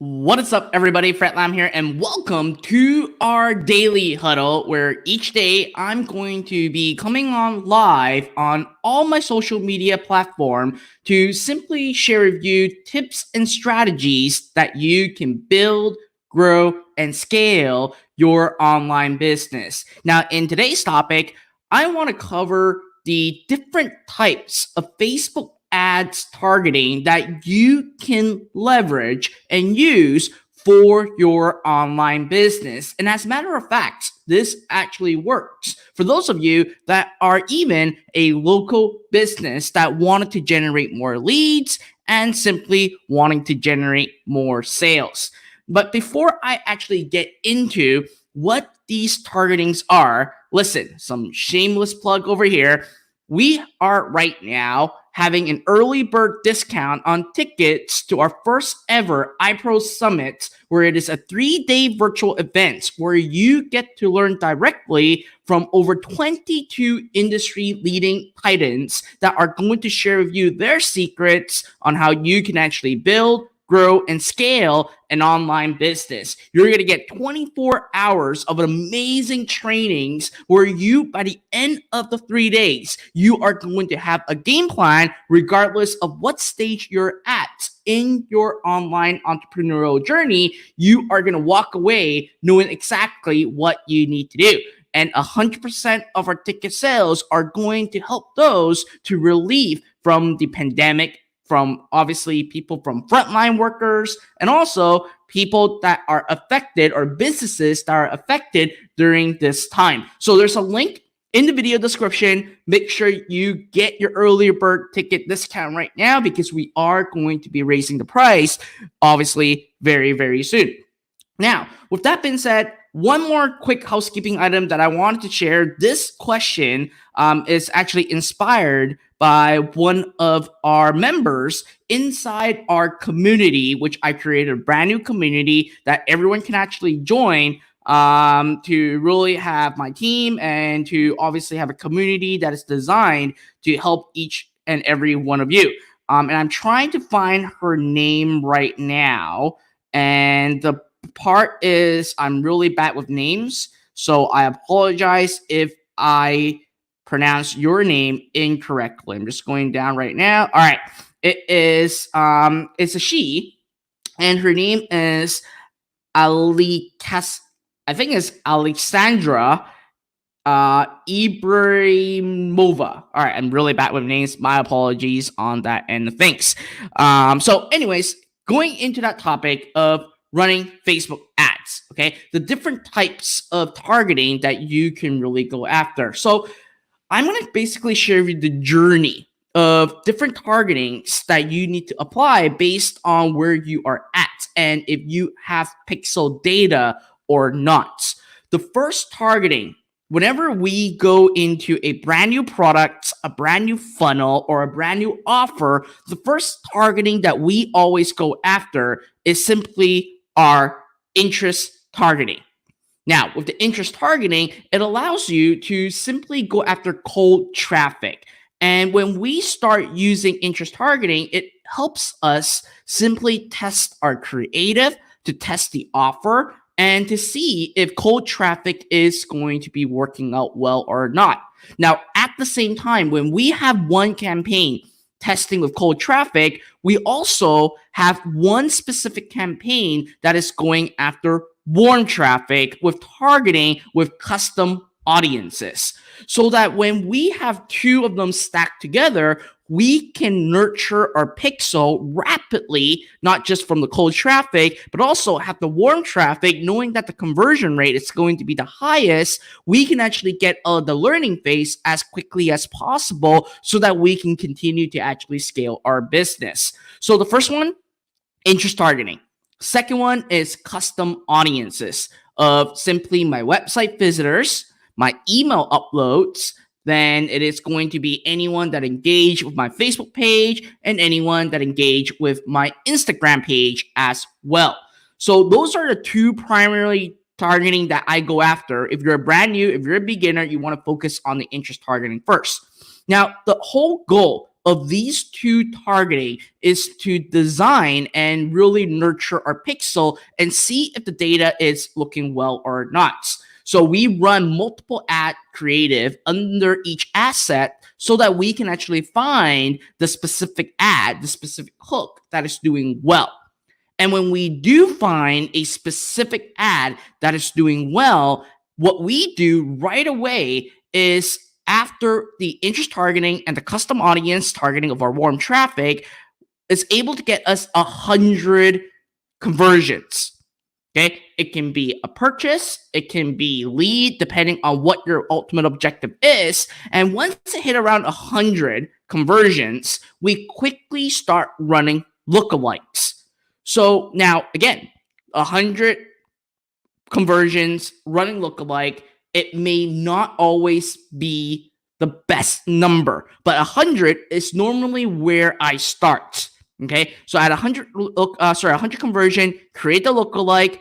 What is up, everybody? Fred Lam here, and welcome to our daily huddle, where each day I'm going to be coming on live on all my social media platform to simply share with you tips and strategies that you can build, grow, and scale your online business. Now, in today's topic, I want to cover the different types of Facebook ads targeting that you can leverage and use for your online business. And as a matter of fact, this actually works. For those of you that are even a local business that wanted to generate more leads and simply wanting to generate more sales. But before I actually get into what these targetings are, listen, some shameless plug over here. We are right now having an early bird discount on tickets to our first ever iPro Summit, where it is a 3-day virtual event where you get to learn directly from over 22 industry leading titans that are going to share with you their secrets on how you can actually build, grow, and scale an online business. You're going to get 24 hours of amazing trainings where you, by the end of the 3 days, you are going to have a game plan regardless of what stage you're at in your online entrepreneurial journey. You are going to walk away knowing exactly what you need to do. And 100% of our ticket sales are going to help those to relieve from the pandemic, from obviously people from frontline workers and also people that are affected or businesses that are affected during this time. So there's a link in the video description. Make sure you get your early bird ticket discount right now because we are going to be raising the price obviously very, very soon. Now, with that being said, one more quick housekeeping item that I wanted to share. This question is actually inspired by one of our members inside our community, which I created a brand new community that everyone can actually join to really have my team and to obviously have a community that is designed to help each and every one of you. And I'm trying to find her name right now. And the part is I'm really bad with names, so I apologize if I pronounce your name incorrectly. I'm just going down right now. All right, it's a she, and her name is I think it's Alexandra Ibrahimova. All right, I'm really bad with names. My apologies on that end of things. So anyways, going into that topic of running Facebook ads, okay? The different types of targeting that you can really go after. So I'm going to basically share with you the journey of different targetings that you need to apply based on where you are at and if you have pixel data or not. The first targeting, whenever we go into a brand new product, a brand new funnel, or a brand new offer, the first targeting that we always go after is simply our interest targeting. Now, with the interest targeting, it allows you to simply go after cold traffic. And when we start using interest targeting, it helps us simply test our creative, to test the offer, and to see if cold traffic is going to be working out well or not. Now, at the same time, when we have one campaign testing with cold traffic, we also have one specific campaign that is going after warm traffic with targeting with custom audiences, so that when we have two of them stacked together, we can nurture our pixel rapidly, not just from the cold traffic, but also have the warm traffic, knowing that the conversion rate is going to be the highest. We can actually get the learning phase as quickly as possible so that we can continue to actually scale our business. So the first one, interest targeting. Second one is custom audiences of simply my website visitors, my email uploads. Then it is going to be anyone that engaged with my Facebook page and anyone that engaged with my Instagram page as well. So those are the two primarily targeting that I go after. If you're brand new, if you're a beginner, you want to focus on the interest targeting first. Now, the whole goal of these two targeting is to design and really nurture our pixel and see if the data is looking well or not. So we run multiple ad creative under each asset so that we can actually find the specific ad, the specific hook that is doing well. And when we do find a specific ad that is doing well, what we do right away is after the interest targeting and the custom audience targeting of our warm traffic is able to get us 100 conversions. Okay, it can be a purchase, it can be lead, depending on what your ultimate objective is. And once it hit around 100 conversions, we quickly start running lookalikes. So now, again, 100 conversions running lookalike, it may not always be the best number, but 100 is normally where I start. Okay, so at 100 conversion, create the lookalike,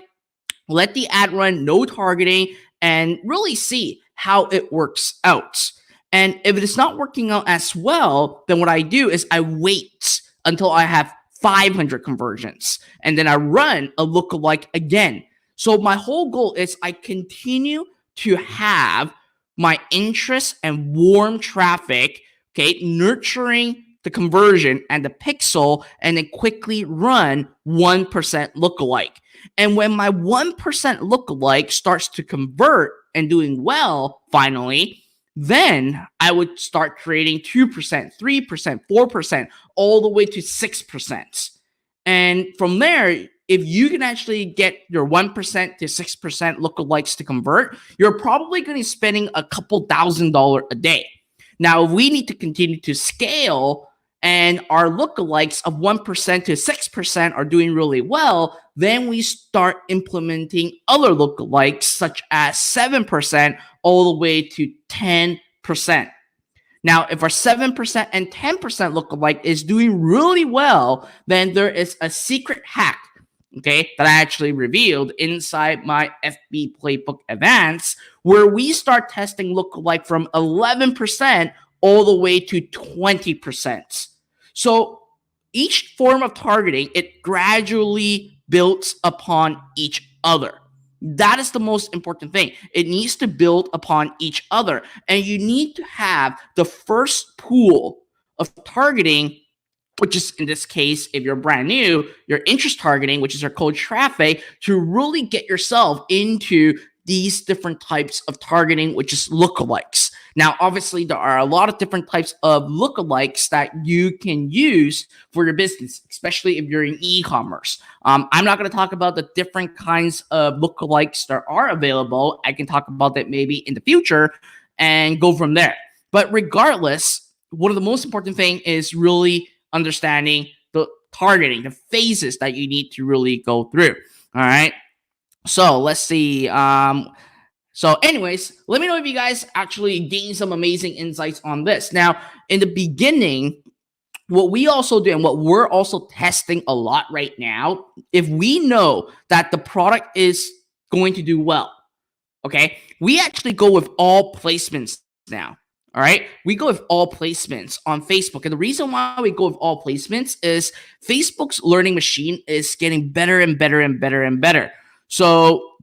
let the ad run, no targeting, and really see how it works out. And if it is not working out as well, then what I do is I wait until I have 500 conversions, and then I run a lookalike again. So my whole goal is I continue to have my interest and warm traffic, okay, nurturing the conversion and the pixel, and then quickly run 1% lookalike. And when my 1% lookalike starts to convert and doing well, finally, then I would start creating 2%, 3%, 4%, all the way to 6%. And from there, if you can actually get your 1% to 6% lookalikes to convert, you're probably going to be spending a couple $1,000s a day. Now, if we need to continue to scale and our lookalikes of 1% to 6% are doing really well, then we start implementing other lookalikes such as 7% all the way to 10%. Now, if our 7% and 10% lookalike is doing really well, then there is a secret hack, okay, that I actually revealed inside my FB Playbook Advanced, where we start testing lookalike from 11% all the way to 20%. So each form of targeting, it gradually builds upon each other. That is the most important thing. It needs to build upon each other. And you need to have the first pool of targeting, which is in this case, if you're brand new, your interest targeting, which is your cold traffic, to really get yourself into these different types of targeting, which is lookalikes. Now, obviously, there are a lot of different types of lookalikes that you can use for your business, especially if you're in e-commerce. I'm not going to talk about the different kinds of lookalikes that are available. I can talk about that maybe in the future and go from there. But regardless, one of the most important things is really understanding the targeting, the phases that you need to really go through. All right. So let's see. So anyways, let me know if you guys actually gain some amazing insights on this. Now, in the beginning, what we also do and what we're also testing a lot right now, if we know that the product is going to do well, okay, we actually go with all placements now. All right, we go with all placements on Facebook. And the reason why we go with all placements is Facebook's learning machine is getting better and better and better and better. So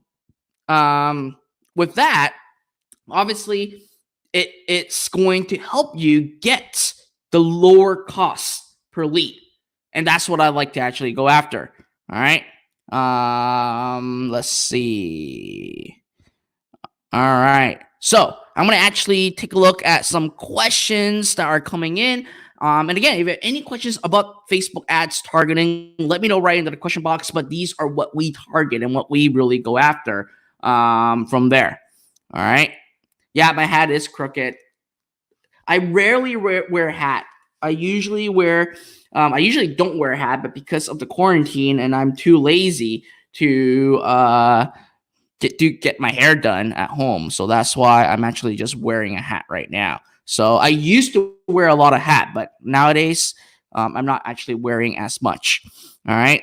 with that, obviously, it's going to help you get the lower cost per lead. And that's what I like to actually go after. All right. Let's see. All right. So I'm going to actually take a look at some questions that are coming in. And again, if you have any questions about Facebook ads targeting, let me know right into the question box. But these are what we target and what we really go after from there. All right. Yeah, my hat is crooked. I rarely wear a hat. I usually don't wear a hat, but because of the quarantine and I'm too lazy to get my hair done at home. So that's why I'm actually just wearing a hat right now. So I used to wear a lot of hat, but nowadays I'm not actually wearing as much. All right.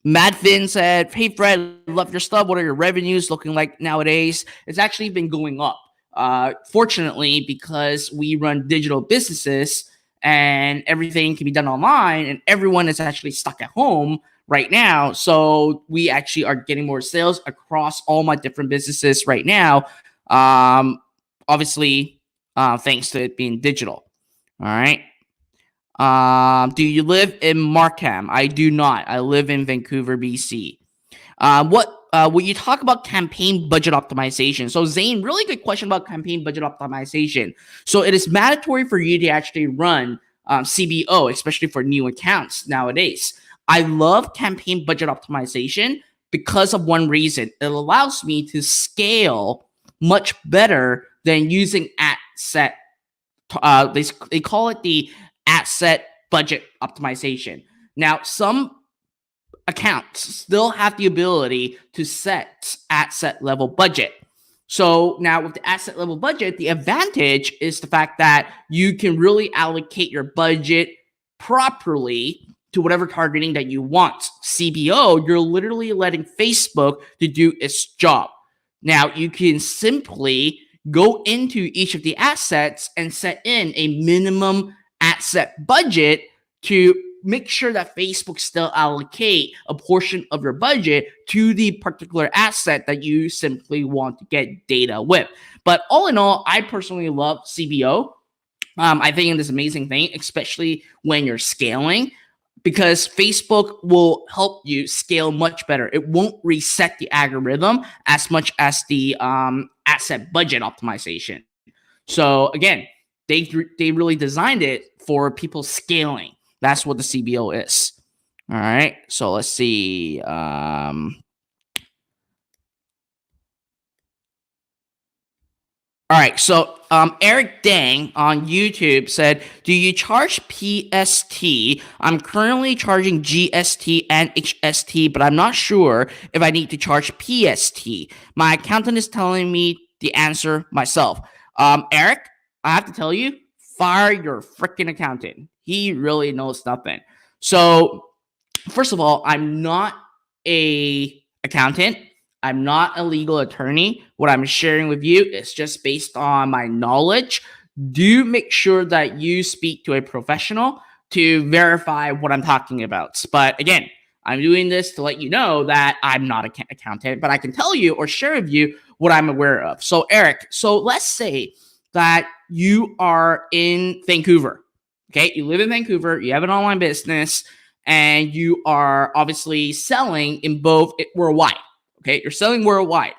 Mad Finn said, "Hey Fred, love your stuff. What are your revenues looking like nowadays?" It's actually been going up. Fortunately, because we run digital businesses and everything can be done online, and everyone is actually stuck at home right now. So we actually are getting more sales across all my different businesses right now. Obviously, thanks to it being digital. All right. Do you live in Markham? I do not. I live in Vancouver, BC. When you talk about campaign budget optimization? So Zane, really good question about campaign budget optimization. So it is mandatory for you to actually run CBO, especially for new accounts nowadays. I love campaign budget optimization because of one reason. It allows me to scale much better than using ad set. They call it the ad set budget optimization. Now, some accounts still have the ability to set ad set level budget. So now with the asset level budget, the advantage is the fact that you can really allocate your budget properly to whatever targeting that you want. CBO, you're literally letting Facebook to do its job. Now you can simply go into each of the assets and set in a minimum asset budget to make sure that Facebook still allocate a portion of your budget to the particular asset that you simply want to get data with. But all in all, I personally love CBO. I think it's an amazing thing, especially when you're scaling, because Facebook will help you scale much better. It won't reset the algorithm as much as the asset budget optimization. So again, they really designed it for people scaling. That's what the CBO is. All right. So let's see. All right, so Eric Dang on YouTube said, do you charge PST? I'm currently charging GST and HST, but I'm not sure if I need to charge PST. My accountant is telling me the answer myself. Eric, I have to tell you, fire your freaking accountant. He really knows nothing. So, first of all, I'm not a accountant. I'm not a legal attorney. What I'm sharing with you is just based on my knowledge. Do make sure that you speak to a professional to verify what I'm talking about. But again, I'm doing this to let you know that I'm not an accountant, but I can tell you or share with you what I'm aware of. So Eric, so let's say that you are in Vancouver. Okay, you live in Vancouver, you have an online business, and you are obviously selling in both worldwide. Okay, you're selling worldwide.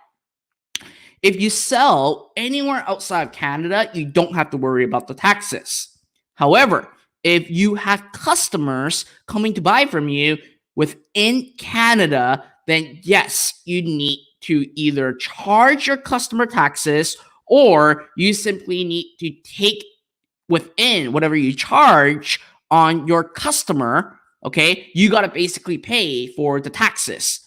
If you sell anywhere outside of Canada, you don't have to worry about the taxes. However, if you have customers coming to buy from you within Canada, then yes, you need to either charge your customer taxes or you simply need to take within whatever you charge on your customer. Okay, you got to basically pay for the taxes.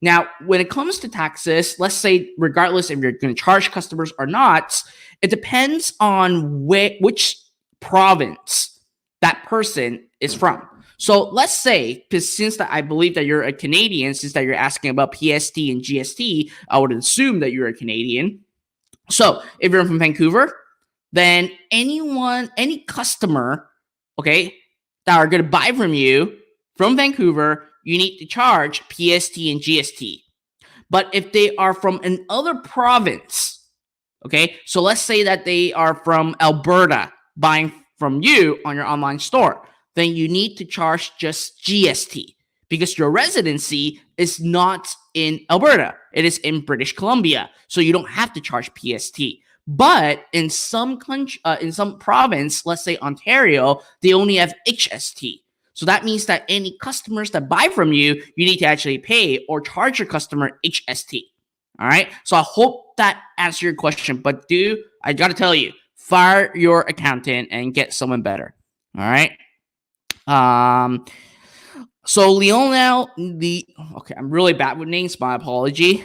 Now, when it comes to taxes, let's say regardless if you're going to charge customers or not, it depends on which province that person is from. So let's say, because since that I believe that you're a Canadian, since that you're asking about PST and GST, I would assume that you're a Canadian. So if you're from Vancouver, then any customer, okay, that are going to buy from you from Vancouver, you need to charge PST and GST. But if they are from another province, okay, so let's say that they are from Alberta buying from you on your online store, then you need to charge just GST because your residency is not in Alberta. It is in British Columbia. So you don't have to charge PST. But in some country, in some province, let's say Ontario, they only have HST. So that means that any customers that buy from you, you need to actually pay or charge your customer HST. All right. So I hope that answered your question. But I got to tell you, fire your accountant and get someone better. All right. So Lionel, okay, I'm really bad with names. My apology.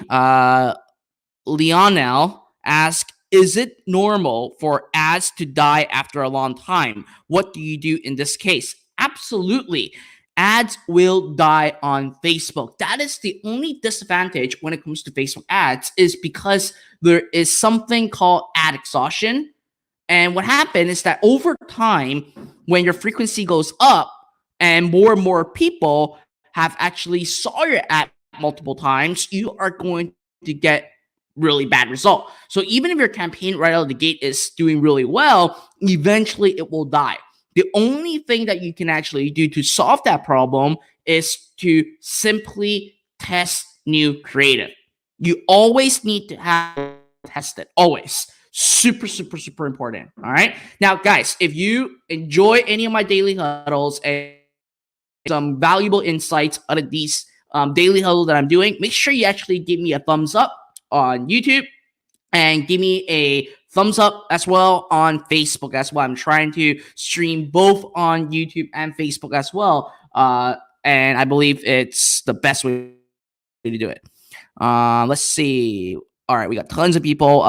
Lionel asked, is it normal for ads to die after a long time? What do you do in this case? Absolutely. ads will die on Facebook. That is the only disadvantage when it comes to Facebook ads, is because there is something called ad exhaustion. And what happened is that over time, when your frequency goes up and more people have actually saw your ad multiple times, you are going to get really bad result. So even if your campaign right out of the gate is doing really well, eventually it will die. The only thing that you can actually do to solve that problem is to simply test new creative. You always need to have tested, always. Super important. All right. Now, guys, if you enjoy any of my daily huddles and some valuable insights out of these daily huddle that I'm doing, make sure you actually give me a thumbs up on YouTube and give me a thumbs up as well on Facebook as well. I'm trying to stream both on YouTube and Facebook as well. And I believe it's the best way to do it. Let's see. All right, we got tons of people.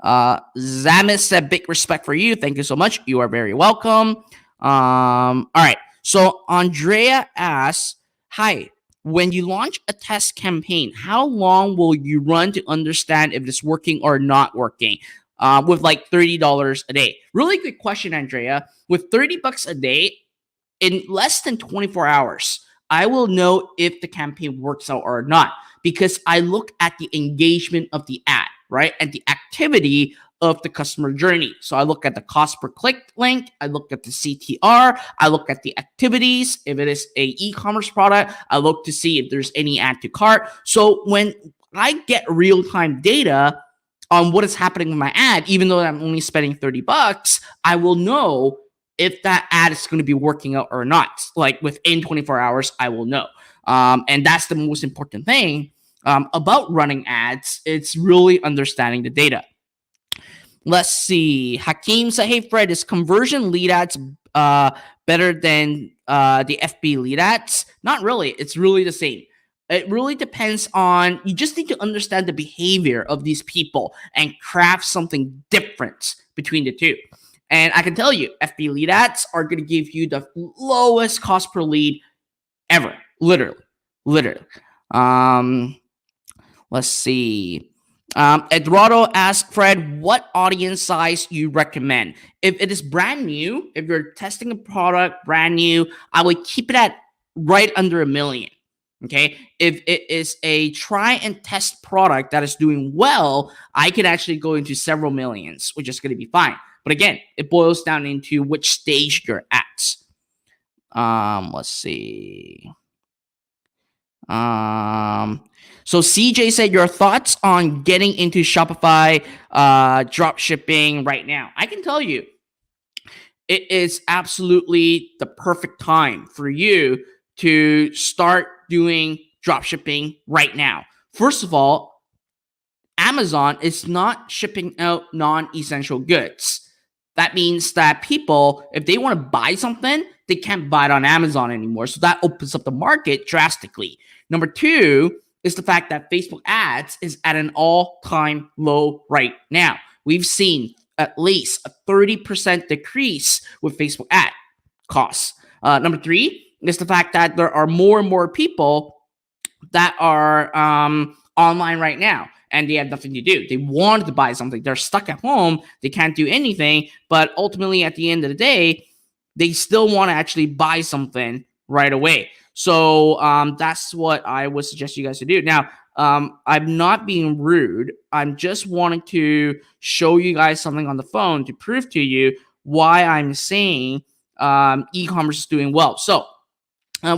Zamis said, big respect for you. Thank you so much. You are very welcome. All right. So Andrea asks, hi, when you launch a test campaign, how long will you run to understand if it's working or not working? With like $30 a day. Really good question, Andrea. With $30 a day, in less than 24 hours, I will know if the campaign works out or not, because I look at the engagement of the ad, right? And the activity of the customer journey. So I look at the cost per click link, I look at the CTR, I look at the activities. If it is a e-commerce product, I look to see if there's any add to cart. So when I get real-time data on what is happening with my ad, even though I'm only spending $30, I will know if that ad is going to be working out or not. Like within 24 hours, I will know. And that's the most important thing about running ads. It's really understanding the data. Let's see. Hakeem said, hey, Fred, is conversion lead ads better than the FB lead ads? Not really. It's really the same. It really depends on, you just need to understand the behavior of these people and craft something different between the two. And I can tell you, FB lead ads are going to give you the lowest cost per lead ever. Literally. Let's see. Eduardo asked Fred, what audience size you recommend? If it is brand new, if you're testing a product brand new, I would keep it at right under 1 million. Okay. If it is a try and test product that is doing well, I could actually go into several millions, which is going to be fine. But again, it boils down into which stage you're at. Let's see. So CJ said, your thoughts on getting into Shopify drop shipping right now? I can tell you, it is absolutely the perfect time for you to start doing drop shipping right now. First of all, Amazon is not shipping out non-essential goods. That means that people, if they want to buy something, they can't buy it on Amazon anymore. So that opens up the market drastically. Number two is the fact that Facebook ads is at an all-time low right now. We've seen at least a 30% decrease with Facebook ad costs. Number three is the fact that there are more and more people that are online right now, and they have nothing to do. They want to buy something. They're stuck at home. They can't do anything. But ultimately, at the end of the day, they still want to actually buy something right away. So that's what I would suggest you guys to do. Now, I'm not being rude. I'm just wanting to show you guys something on the phone to prove to you why I'm saying e-commerce is doing well. So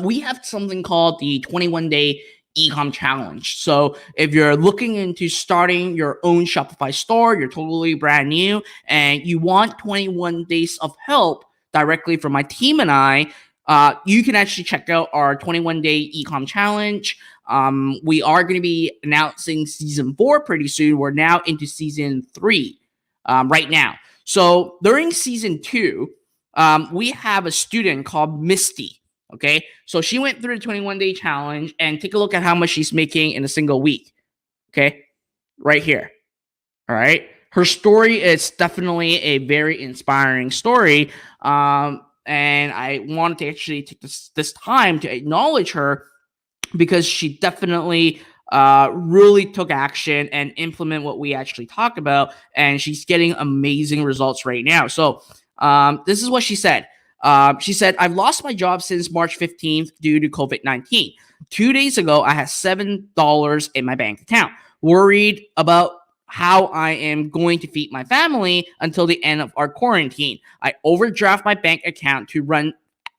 we have something called the 21-day e-com challenge. So if you're looking into starting your own Shopify store, you're totally brand new, and you want 21 days of help directly from my team and I, you can actually check out our 21-day e-com challenge. We are going to be announcing season 4 pretty soon. We're now into season 3 right now. So during season 2, we have a student called Misty. Okay, so she went through the 21-day challenge, and take a look at how much she's making in a single week. Okay, right here. All right, her story is definitely a very inspiring story. and I wanted to actually take this time to acknowledge her because she definitely really took action and implement what we actually talked about, and she's getting amazing results right now. So this is what she said. She said, I've lost my job since March 15th due to COVID-19. 2 days ago, I had $7 in my bank account. Worried about how I am going to feed my family until the end of our quarantine. I overdraft my bank account to run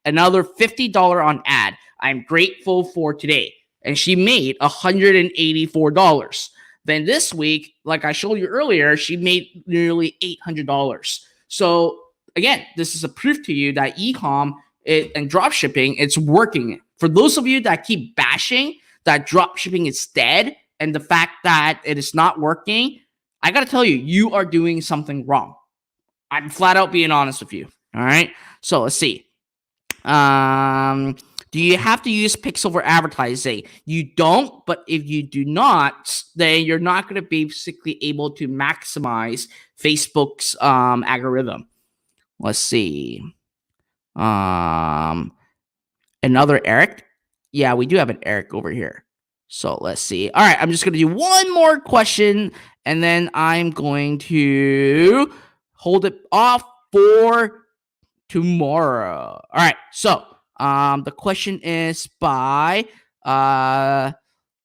another $50 on ad. I'm grateful for today. And she made $184. Then this week, like I showed you earlier, she made nearly $800. So again, this is a proof to you that e-com and dropshipping, it's working. For those of you that keep bashing that dropshipping is dead and the fact that it is not working, I got to tell you, you are doing something wrong. I'm flat out being honest with you. All right. So let's see. Do you have to use pixel for advertising? You don't, but if you do not, then you're not going to be basically able to maximize Facebook's algorithm. Let's see. Another Eric. Yeah, we do have an Eric over here. So let's see. All right, I'm just going to do one more question, and then I'm going to hold it off for tomorrow. All right, so the question is by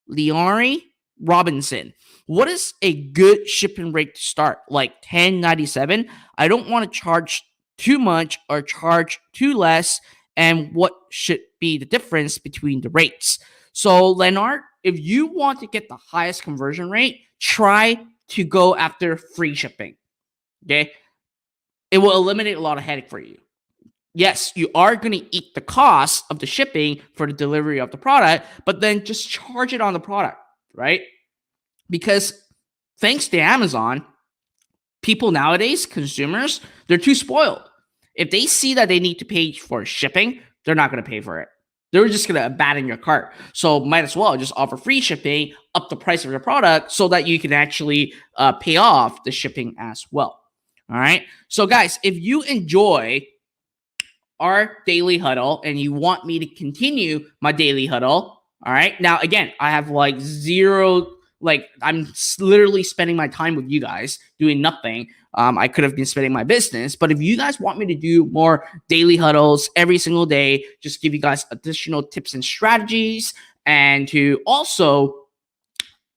Leori Robinson. What is a good shipping rate to start? Like $10.97? I don't want to charge too much or charge too less. And what should be the difference between the rates? So Leonard, if you want to get the highest conversion rate, try to go after free shipping. Okay? It will eliminate a lot of headache for you. Yes, you are going to eat the cost of the shipping for the delivery of the product, but then just charge it on the product, right? Because thanks to Amazon, people nowadays, consumers, they're too spoiled. If they see that they need to pay for shipping, they're not going to pay for it. They're just going to abandon your cart. So might as well just offer free shipping, up the price of your product so that you can actually pay off the shipping as well. All right. So guys, if you enjoy our daily huddle and you want me to continue my daily huddle, all right. Now, again, I have like zero, like I'm literally spending my time with you guys doing nothing. I could have been spending my business, but if you guys want me to do more daily huddles every single day, just give you guys additional tips and strategies, and to also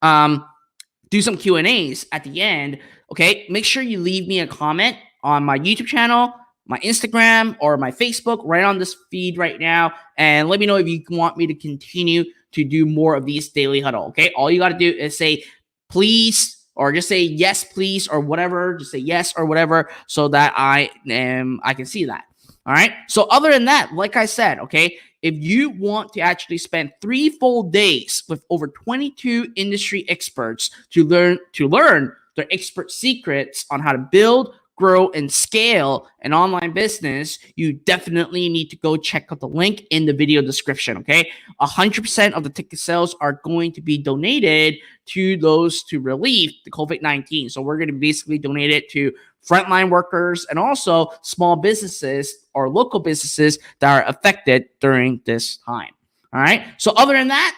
do some Q&As at the end, okay, make sure you leave me a comment on my YouTube channel, my Instagram, or my Facebook right on this feed right now, and let me know if you want me to continue to do more of these daily huddle, okay? All you got to do is say, please, or just say yes, please, or whatever. Just say yes or whatever so that I can see that. All right. So other than that, like I said, okay, if you want to actually spend 3 full days with over 22 industry experts to learn their expert secrets on how to build, grow, and scale an online business, you definitely need to go check out the link in the video description, okay? 100% of the ticket sales are going to be donated to those to relieve the COVID-19. So we're going to basically donate it to frontline workers and also small businesses or local businesses that are affected during this time, all right? So other than that,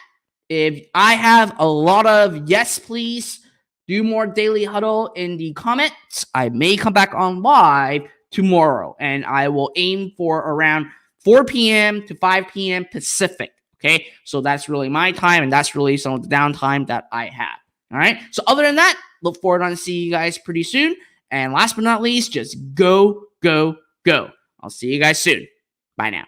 if I have a lot of yes, please, do more daily huddle in the comments, I may come back on live tomorrow, and I will aim for around 4 p.m. to 5 p.m. Pacific. Okay, so that's really my time, and that's really some of the downtime that I have. All right, so other than that, look forward to seeing you guys pretty soon. And last but not least, just go, go, go. I'll see you guys soon. Bye now.